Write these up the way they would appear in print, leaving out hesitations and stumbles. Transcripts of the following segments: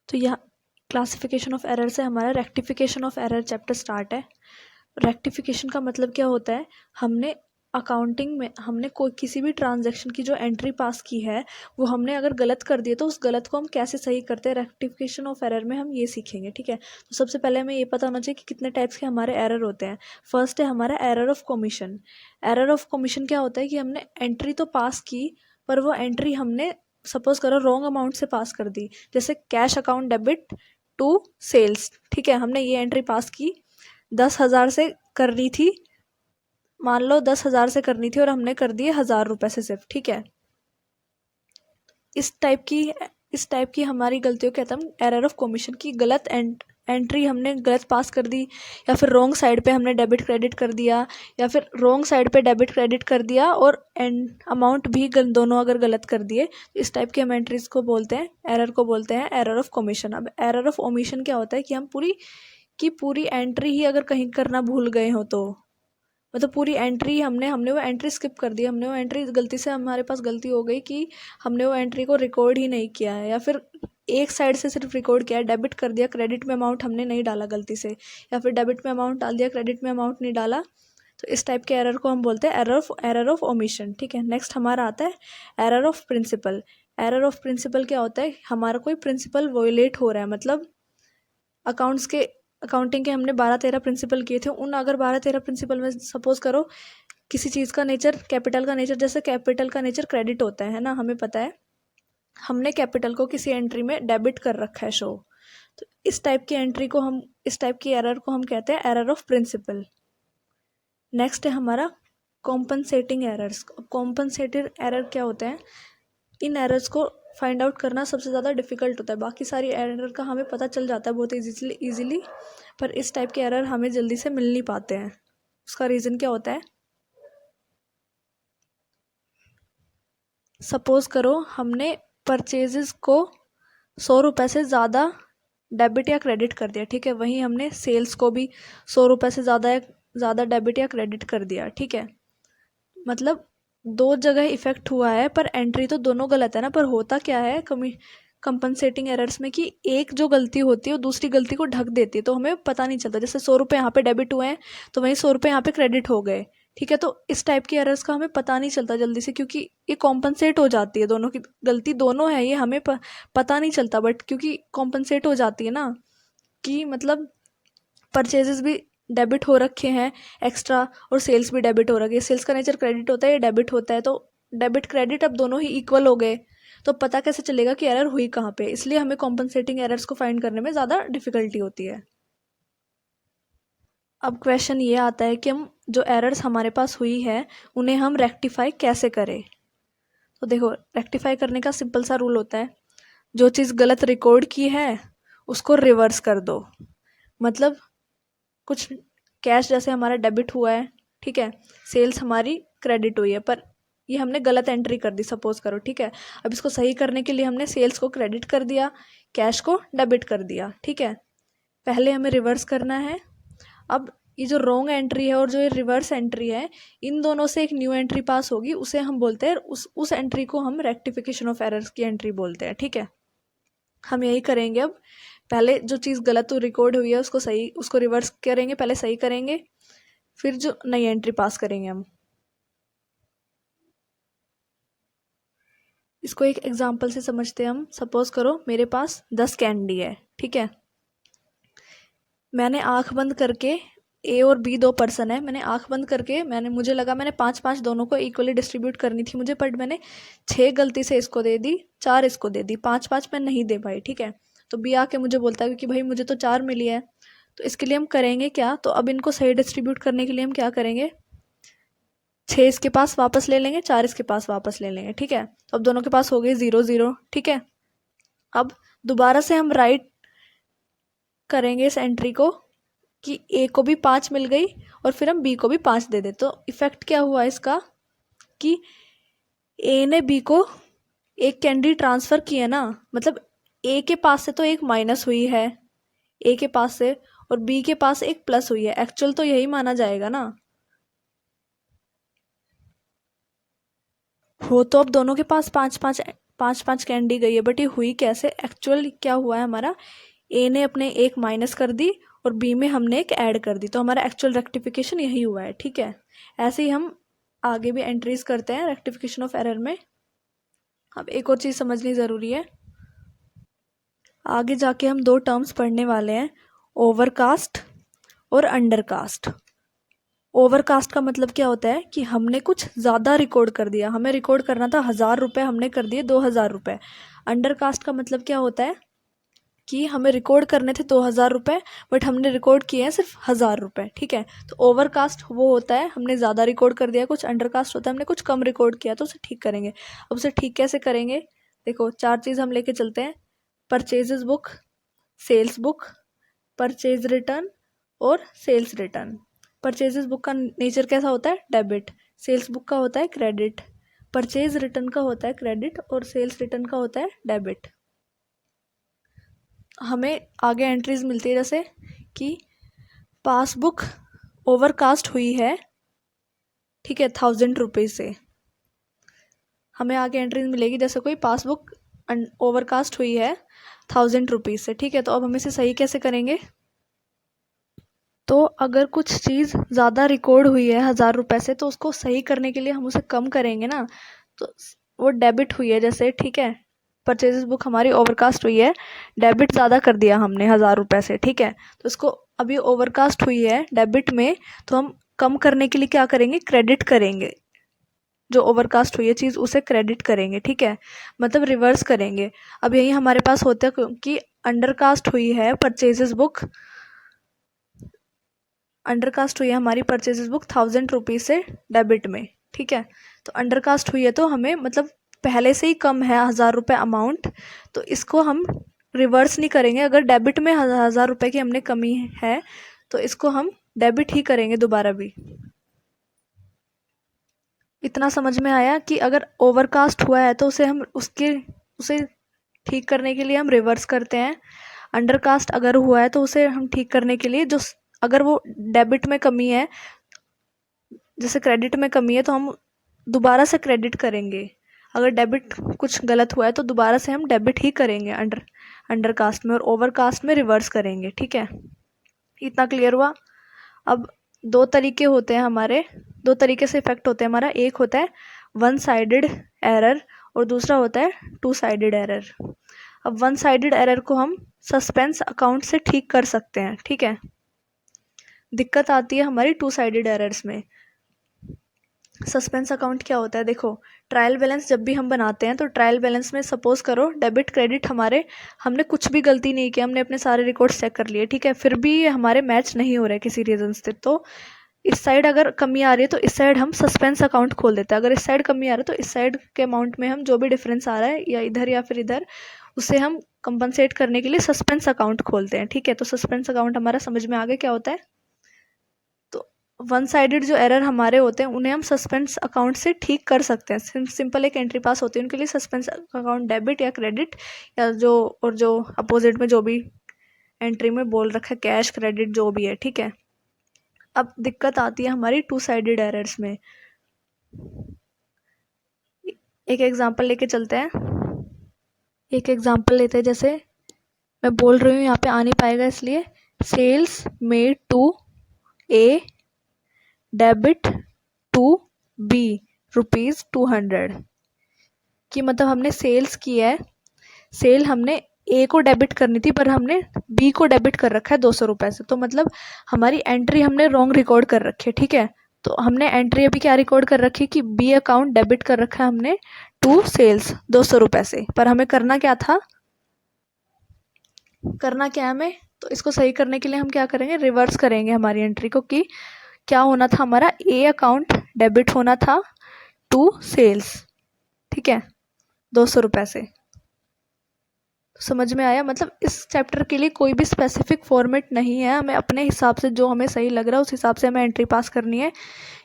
तो यहाँ classification of error से हमारा rectification of error chapter start है। रेक्टिफिकेशन का मतलब क्या होता है, हमने अकाउंटिंग में हमने कोई किसी भी ट्रांजैक्शन की जो एंट्री पास की है वो हमने अगर गलत कर दिया तो उस गलत को हम कैसे सही करते हैं, रेक्टिफिकेशन ऑफ एरर में हम ये सीखेंगे। ठीक है, तो सबसे पहले हमें ये पता होना चाहिए कि कितने टाइप्स के हमारे एरर होते हैं। फर्स्ट है हमारा error of commission. Error of commission क्या होता है कि हमने एंट्री तो पास की पर वो एंट्री हमने सपोज करो रॉन्ग अमाउंट से पास कर दी, जैसे cash account debit to sales. ठीक है, हमने ये एंट्री पास की 10,000 से करनी थी, मान लो 10,000 से करनी थी और हमने कर दिए 1,000 रुपये से सिर्फ। ठीक है, इस टाइप की हमारी गलतियों के हम एरर ऑफ कमीशन की गलत एंट्री हमने गलत पास कर दी, या फिर रॉन्ग साइड पे हमने डेबिट क्रेडिट कर दिया, या फिर रॉन्ग साइड पे डेबिट क्रेडिट कर दिया और अमाउंट भी दोनों अगर गलत कर दिए, इस टाइप की हम एंट्रीज को बोलते हैं, एरर को बोलते हैं एरर ऑफ कमीशन। अब एरर ऑफ ओमिशन क्या होता है कि हम पूरी एंट्री ही अगर कहीं करना भूल गए हो, तो मतलब पूरी एंट्री हमने वो एंट्री स्किप कर दी, हमने वो एंट्री गलती से, हमारे पास गलती हो गई कि हमने वो एंट्री को रिकॉर्ड ही नहीं किया है, या फिर एक साइड से सिर्फ रिकॉर्ड किया है, डेबिट कर दिया, क्रेडिट में अमाउंट हमने नहीं डाला गलती से, या फिर डेबिट में अमाउंट डाल दिया, क्रेडिट में अमाउंट नहीं डाला, तो इस टाइप के एरर को हम बोलते हैं एरर ऑफ ओमिशन। ठीक है, नेक्स्ट हमारा आता है error of principle. Error of principle क्या होता है, हमारा कोई प्रिंसिपल वोलेट हो रहा है, मतलब अकाउंटिंग के हमने 12-13 प्रिंसिपल किए थे, उन अगर 12-13 प्रिंसिपल में सपोज करो किसी चीज़ का नेचर, कैपिटल का नेचर, जैसे कैपिटल का नेचर क्रेडिट होता है ना, हमें पता है, हमने कैपिटल को किसी एंट्री में डेबिट कर रखा है शो, तो इस टाइप की एरर को हम कहते हैं एरर ऑफ प्रिंसिपल। नेक्स्ट है हमारा कॉम्पनसेटिंग एरर्स। कॉम्पनसेटिंग एरर क्या होते हैं, इन एरर्स को फाइंड आउट करना सबसे ज़्यादा डिफिकल्ट होता है, बाकी सारी एरर का हमें पता चल जाता है बहुत ईजिली, पर इस टाइप के एरर हमें जल्दी से मिल नहीं पाते हैं। उसका रीज़न क्या होता है, सपोज करो हमने परचेजेस को 100 रुपये से ज़्यादा डेबिट या क्रेडिट कर दिया। ठीक है, वहीं हमने सेल्स को भी 100 रुपये से ज़्यादा डेबिट या क्रेडिट कर दिया। ठीक है, मतलब दो जगह इफेक्ट हुआ है पर एंट्री तो दोनों गलत है ना, पर होता क्या है कंपनसेटिंग एरर्स में कि एक जो गलती होती है वो दूसरी गलती को ढक देती है, तो हमें पता नहीं चलता, जैसे 100 रुपये यहाँ पे डेबिट हुए हैं तो वहीं 100 रुपये यहाँ पे क्रेडिट हो गए। ठीक है, तो इस टाइप की एरर्स का हमें पता नहीं चलता जल्दी से, क्योंकि ये कॉम्पनसेट हो जाती है, दोनों की गलती दोनों है, ये हमें पता नहीं चलता, बट क्योंकि कॉम्पनसेट हो जाती है ना, कि मतलब परचेजेस भी डेबिट हो रखे हैं एक्स्ट्रा और सेल्स भी डेबिट हो रखी है, सेल्स का नेचर क्रेडिट होता है, ये डेबिट होता है, तो डेबिट क्रेडिट अब दोनों ही इक्वल हो गए, तो पता कैसे चलेगा कि एरर हुई कहाँ पे, इसलिए हमें कॉम्पनसेटिंग एरर्स को फाइंड करने में ज़्यादा डिफिकल्टी होती है। अब क्वेश्चन ये आता है कि हम जो एरर्स हमारे पास हुई है उन्हें हम रेक्टिफाई कैसे करें। तो देखो, रेक्टिफाई करने का सिंपल सा रूल होता है, जो चीज़ गलत रिकॉर्ड की है उसको रिवर्स कर दो, मतलब कुछ कैश जैसे हमारा डेबिट हुआ है, ठीक है, सेल्स हमारी क्रेडिट हुई है, पर ये हमने गलत एंट्री कर दी सपोज करो। ठीक है, अब इसको सही करने के लिए हमने सेल्स को क्रेडिट कर दिया, कैश को डेबिट कर दिया। ठीक है, पहले हमें रिवर्स करना है। अब ये जो रॉन्ग एंट्री है और जो ये रिवर्स एंट्री है, इन दोनों से एक न्यू एंट्री पास होगी, उसे हम बोलते हैं, उस एंट्री को हम रेक्टिफिकेशन ऑफ एरर्स की एंट्री बोलते हैं। ठीक है, हम यही करेंगे। अब पहले जो चीज़ गलत रिकॉर्ड हुई है उसको रिवर्स करेंगे, पहले सही करेंगे, फिर जो नई एंट्री पास करेंगे हम। इसको एक एग्जांपल से समझते हैं हम। सपोज करो मेरे पास 10 कैंडी है, ठीक है, मैंने आंख बंद करके, ए और बी दो पर्सन है, मैंने आंख बंद करके मुझे लगा मैंने 5-5 दोनों को इक्वली डिस्ट्रीब्यूट करनी थी मुझे, बट मैंने 6 गलती से इसको दे दी, 4 इसको दे दी, 5-5 मैं नहीं दे पाई। ठीक है, तो बी आके मुझे बोलता है कि भाई मुझे तो 4 मिली है, तो इसके लिए हम करेंगे क्या, तो अब इनको सही डिस्ट्रीब्यूट करने के लिए हम क्या करेंगे, 6 इसके पास वापस ले लेंगे, 4 इसके पास वापस ले लेंगे। ठीक है, तो अब दोनों के पास हो गए 0-0। ठीक है, अब दोबारा से हम राइट करेंगे इस एंट्री को कि ए को भी 5 मिल गई और फिर हम बी को भी 5 दे दे, तो इफेक्ट क्या हुआ इसका कि ए ने बी को एक कैंडी ट्रांसफर की है ना, मतलब ए के पास से तो एक माइनस हुई है ए के पास से, और बी के पास एक प्लस हुई है, एक्चुअल तो यही माना जाएगा ना, हो तो अब दोनों के पास 5-5 5-5 कैंडी गई है, बट ये हुई कैसे? एक्चुअल क्या हुआ है हमारा, ए ने अपने एक माइनस कर दी और बी में हमने एक ऐड कर दी, तो हमारा एक्चुअल रेक्टिफिकेशन यही हुआ है। ठीक है, ऐसे ही हम आगे भी एंट्रीज करते हैं रेक्टिफिकेशन ऑफ एरर में। अब एक और चीज़ समझनी ज़रूरी है, आगे जाके हम 2 टर्म्स पढ़ने वाले हैं, ओवरकास्ट और अंडरकास्ट। ओवरकास्ट का मतलब क्या होता है कि हमने कुछ ज़्यादा रिकॉर्ड कर दिया, हमें रिकॉर्ड करना था 1000 रुपये, हमने कर दिए 2000 रुपये। अंडरकास्ट का मतलब क्या होता है कि हमें रिकॉर्ड करने थे 2000 रुपये, बट हमने रिकॉर्ड किए हैं सिर्फ 1000 रुपये। ठीक है, तो ओवरकास्ट वो होता है हमने ज़्यादा रिकॉर्ड कर दिया कुछ, अंडरकास्ट होता है हमने कुछ कम रिकॉर्ड किया, तो उसे ठीक करेंगे। अब उसे ठीक कैसे करेंगे? देखो 4 चीज़ हम लेके चलते हैं, purchases book, sales book, purchase return और सेल्स रिटर्न। परचेजेस बुक का नेचर कैसा होता है? डेबिट। सेल्स बुक का होता है क्रेडिट। परचेज रिटर्न का होता है क्रेडिट और सेल्स रिटर्न का होता है डेबिट। हमें आगे एंट्रीज मिलती है जैसे कि पासबुक ओवरकास्ट हुई है, ठीक है, 1000 रुपये से। हमें आगे एंट्रीज मिलेगी जैसे कोई पासबुक ओवरकास्ट हुई है 1000 रुपीज़ से। ठीक है, तो अब हम इसे सही कैसे करेंगे? तो अगर कुछ चीज़ ज़्यादा रिकॉर्ड हुई है 1000 रुपये से, तो उसको सही करने के लिए हम उसे कम करेंगे ना, तो वो डेबिट हुई है जैसे। ठीक है, परचेजेस बुक हमारी ओवरकास्ट हुई है, डेबिट ज़्यादा कर दिया हमने 1000 रुपये से। ठीक है, तो इसको अभी ओवरकास्ट हुई है डेबिट में, तो हम कम करने के लिए क्या करेंगे? क्रेडिट करेंगे। जो ओवरकास्ट हुई है चीज़ उसे क्रेडिट करेंगे। ठीक है, मतलब रिवर्स करेंगे। अब यही हमारे पास होता है कि अंडरकास्ट हुई है परचेजेस बुक, अंडरकास्ट हुई है हमारी परचेजेस बुक 1000 रुपीज़ से डेबिट में। ठीक है, तो अंडरकास्ट हुई है तो हमें मतलब पहले से ही कम है 1000 रुपये अमाउंट, तो इसको हम रिवर्स नहीं करेंगे। अगर डेबिट में 1000 रुपये की हमने कमी है तो इसको हम डेबिट ही करेंगे दोबारा भी। इतना समझ में आया कि अगर ओवरकास्ट हुआ है तो उसे ठीक करने के लिए हम रिवर्स करते हैं। अंडरकास्ट अगर हुआ है तो उसे हम ठीक करने के लिए अगर वो डेबिट में कमी है, जैसे क्रेडिट में कमी है, तो हम दोबारा से क्रेडिट करेंगे। अगर डेबिट कुछ गलत हुआ है तो दोबारा से हम डेबिट ही करेंगे अंडरकास्ट में, और ओवरकास्ट में रिवर्स करेंगे। ठीक है, इतना क्लियर हुआ? अब 2 तरीके होते हैं हमारे, 2 तरीके से इफेक्ट होते हैं हमारा। एक होता है 1 साइडेड एरर और दूसरा होता है 2 साइडेड एरर। अब 1 साइडेड एरर को हम सस्पेंस अकाउंट से ठीक कर सकते हैं। ठीक है, दिक्कत आती है हमारी 2 साइडेड एरर्स में। सस्पेंस अकाउंट क्या होता है? देखो, ट्रायल बैलेंस जब भी हम बनाते हैं तो ट्रायल बैलेंस में सपोज करो डेबिट क्रेडिट हमने कुछ भी गलती नहीं की, हमने अपने सारे रिकॉर्ड्स चेक कर लिए, ठीक है, फिर भी ये हमारे मैच नहीं हो रहे किसी रीज़न से, तो इस साइड अगर कमी आ रही है तो इस साइड हम सस्पेंस अकाउंट खोल देते हैं। अगर इस साइड कमी आ रही है तो इस साइड के अमाउंट में हम जो भी डिफरेंस आ रहा है या फिर इधर, उसे हम कंपनसेट करने के लिए सस्पेंस अकाउंट खोलते हैं। ठीक है, तो सस्पेंस अकाउंट हमारा समझ में आगे क्या होता है। तो 1 साइडेड जो एरर हमारे होते हैं उन्हें हम सस्पेंस अकाउंट से ठीक कर सकते हैं। सिंपल एक एंट्री पास होती है उनके लिए, सस्पेंस अकाउंट डेबिट या क्रेडिट, या जो अपोजिट में जो भी एंट्री में बोल रखा है, कैश क्रेडिट जो भी है। ठीक है, अब दिक्कत आती है हमारी 2 साइडेड एरर्स में। एक एग्जांपल लेके चलते हैं, एक एग्जांपल लेते हैं, जैसे मैं बोल रही हूँ यहाँ पे आ नहीं पाएगा इसलिए, sales made to A debit to B ₹200, कि मतलब हमने सेल्स की है, सेल हमने ए को डेबिट करनी थी पर हमने बी को डेबिट कर रखा है 200 रुपये से, तो मतलब हमारी एंट्री हमने रॉन्ग रिकॉर्ड कर रखी है। ठीक है, तो हमने एंट्री अभी क्या रिकॉर्ड कर रखी है कि बी अकाउंट डेबिट कर रखा है हमने टू सेल्स 200 रुपये से, पर हमें करना क्या था, करना क्या है हमें, तो इसको सही करने के लिए हम क्या करेंगे, रिवर्स करेंगे हमारी एंट्री को, कि क्या होना था हमारा, ए अकाउंट डेबिट होना था टू सेल्स, ठीक है, 200 रुपये से। समझ में आया? मतलब इस चैप्टर के लिए कोई भी स्पेसिफिक फॉर्मेट नहीं है, हमें अपने हिसाब से जो हमें सही लग रहा है उस हिसाब से हमें एंट्री पास करनी है।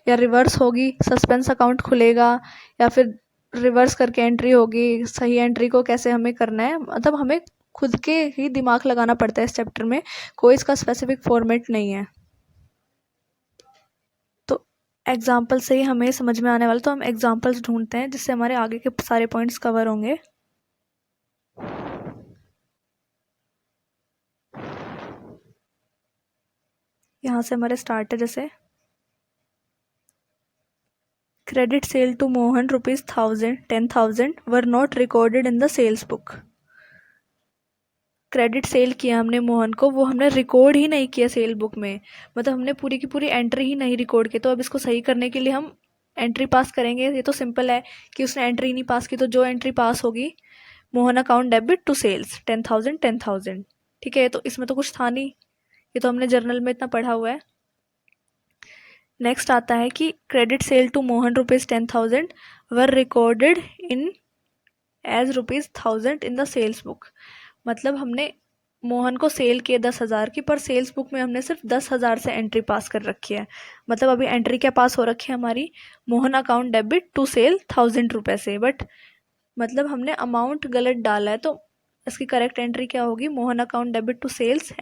या रिवर्स होगी, सस्पेंस अकाउंट खुलेगा, या फिर रिवर्स करके एंट्री होगी, सही एंट्री को कैसे हमें करना है, मतलब हमें खुद के ही दिमाग लगाना पड़ता है इस चैप्टर में, कोई इसका स्पेसिफिक फॉर्मेट नहीं है। तो एग्जाम्पल से ही हमें समझ में आने वाला, तो हम एग्जाम्पल्स ढूंढते हैं जिससे हमारे आगे के सारे पॉइंट्स कवर होंगे। यहाँ से हमारे स्टार्ट है, जैसे credit sale to Mohan ₹10,000 were not recorded in the sales book. Credit sale किया हमने मोहन को, वो हमने रिकॉर्ड ही नहीं किया सेल बुक में, मतलब हमने पूरी की पूरी एंट्री ही नहीं रिकॉर्ड की। तो अब इसको सही करने के लिए हम एंट्री पास करेंगे। ये तो सिंपल है कि उसने एंट्री नहीं पास की, तो जो एंट्री पास होगी, Mohan account debit to sales 10,000। ठीक है, तो इसमें तो कुछ था नहीं, ये तो हमने जर्नल में इतना पढ़ा हुआ है। नेक्स्ट आता है कि credit sale to Mohan ₹10,000 were recorded in as ₹1,000 in the sales book. मतलब हमने मोहन को सेल किए 10,000 की, पर सेल्स बुक में हमने सिर्फ 10,000 से एंट्री पास कर रखी है। मतलब अभी एंट्री क्या पास हो रखी है हमारी, Mohan account debit to sale ₹1,000 से, बट मतलब हमने अमाउंट गलत डाला है। तो इसकी करेक्ट एंट्री क्या होगी, Mohan account debit to sales